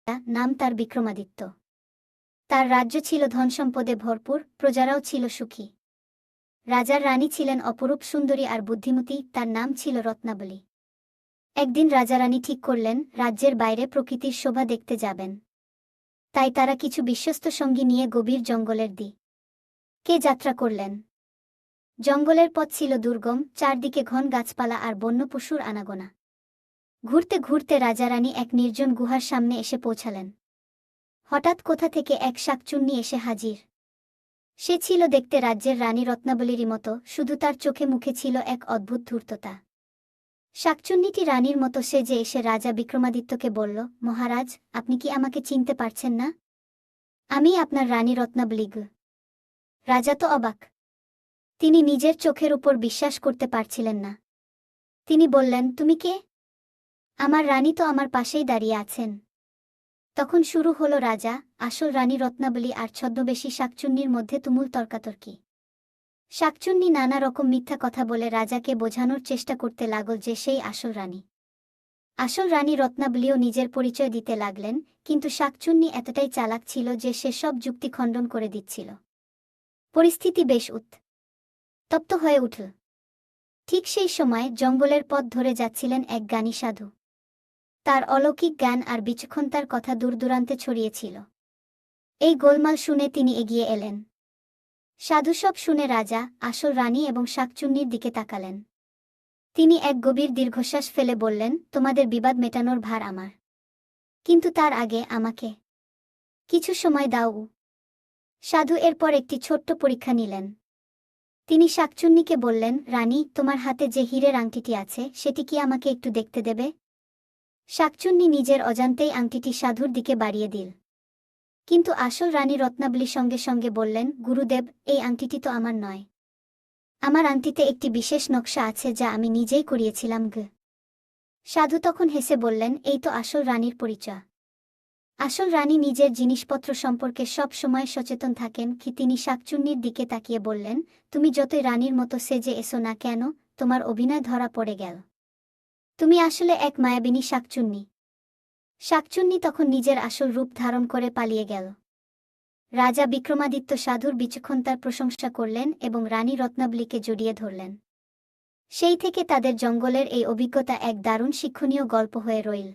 নাম তার বিক্রমাদিত্য। তার রাজ্য ছিল ধনসম্পদে ভরপুর, প্রজারাও ছিল সুখী। রাজার রানী ছিলেন অপরূপ সুন্দরী আর বুদ্ধিমতী, তার নাম ছিল রত্নাবলী। একদিন রাজারানী ঠিক করলেন রাজ্যের বাইরে প্রকৃতির শোভা দেখতে যাবেন। তাই তারা কিছু বিশ্বস্ত সঙ্গী নিয়ে গভীর জঙ্গলের দিকে যাত্রা করলেন। জঙ্গলের পথ ছিল দুর্গম, চারদিকে ঘন গাছপালা আর বন্য পশুর আনাগোনা। ঘুরতে ঘুরতে রাজারানী এক নির্জন গুহার সামনে এসে পৌঁছালেন। হঠাৎ কোথা থেকে এক শাকচুন্নি এসে হাজির। সে ছিল দেখতে রাজ্যের রানী রত্নাবলীরই মতো, শুধু তার চোখে মুখে ছিল এক অদ্ভুত ধূর্ততা। শাকচুন্নিটি রানীর মতো সেজে এসে রাজা বিক্রমাদিত্যকে বলল, মহারাজ, আপনি কি আমাকে চিনতে পারছেন না? আমি আপনার রানী রত্নাবলী। রাজা তো অবাক। তিনি নিজের চোখের উপর বিশ্বাস করতে পারছিলেন না। তিনি বললেন, তুমি কে? আমার রানী তো আমার পাশেই দাঁড়িয়ে আছেন। তখন শুরু হলো রাজা, আসল রানী রত্নাবলী আর ছদ্মবেশী শাকচুন্নির মধ্যে তুমুল তর্কাতর্কি। শাকচুন্নি নানা রকম মিথ্যা কথা বলে রাজাকে বোঝানোর চেষ্টা করতে লাগল যে সেই আসল রানী। আসল রানী রত্নাবলীও নিজের পরিচয় দিতে লাগলেন, কিন্তু শাকচুন্নি এতটাই চালাক ছিল যে সে সব যুক্তি খণ্ডন করে দিচ্ছিল। পরিস্থিতি বেশ উত্তপ্ত হয়ে উঠল। ঠিক সেই সময় জঙ্গলের পথ ধরে যাচ্ছিলেন এক জ্ঞানী সাধু। তার অলৌকিক জ্ঞান আর বিচক্ষণতার কথা দূরদূরান্তে ছড়িয়েছিল। এই গোলমাল শুনে তিনি এগিয়ে এলেন। সাধু সব শুনে রাজা, আসল রানী এবং শাকচুন্নির দিকে তাকালেন। তিনি এক গভীর দীর্ঘশ্বাস ফেলে বললেন, তোমাদের বিবাদ মেটানোর ভার আমার। কিন্তু তার আগে আমাকে কিছু সময় দাও। সাধু এরপর একটি ছোট্ট পরীক্ষা নিলেন। তিনি শাকচুন্নিকে বললেন, রানী, তোমার হাতে যে হীরের আংটিটি আছে সেটি কি আমাকে একটু দেখতে দেবে? শাকচুন্নি নিজের অজান্তেই আংটিটি সাধুর দিকে বাড়িয়ে দিল। কিন্তু আসল রানী রত্নাবলী সঙ্গে সঙ্গে বললেন, গুরুদেব, এই আংটিটি তো আমার নয়। আমার আংটিতে একটি বিশেষ নকশা আছে যা আমি নিজেই করিয়েছিলাম। সাধু তখন হেসে বললেন, এই তো আসল রানীর পরিচয়। আসল রানী নিজের জিনিসপত্র সম্পর্কে সব সময় সচেতন থাকেন। কি তিনি শাকচুন্নির দিকে তাকিয়ে বললেন, তুমি যতই রানীর মতো সেজে এসো না কেন, তোমার অভিনয় ধরা পড়ে গেল। তুমি আসলে এক মায়াবিনী শাকচুন্নি। শাকচুন্নি তখন নিজের আসল রূপ ধারণ করে পালিয়ে গেল। রাজা বিক্রমাদিত্য সাধুর বিচক্ষণতার প্রশংসা করলেন এবং রানী রত্নাবলীকে জড়িয়ে ধরলেন। সেই থেকে তাদের জঙ্গলের এই অভিজ্ঞতা এক দারুণ শিক্ষণীয় গল্প হয়ে রইল।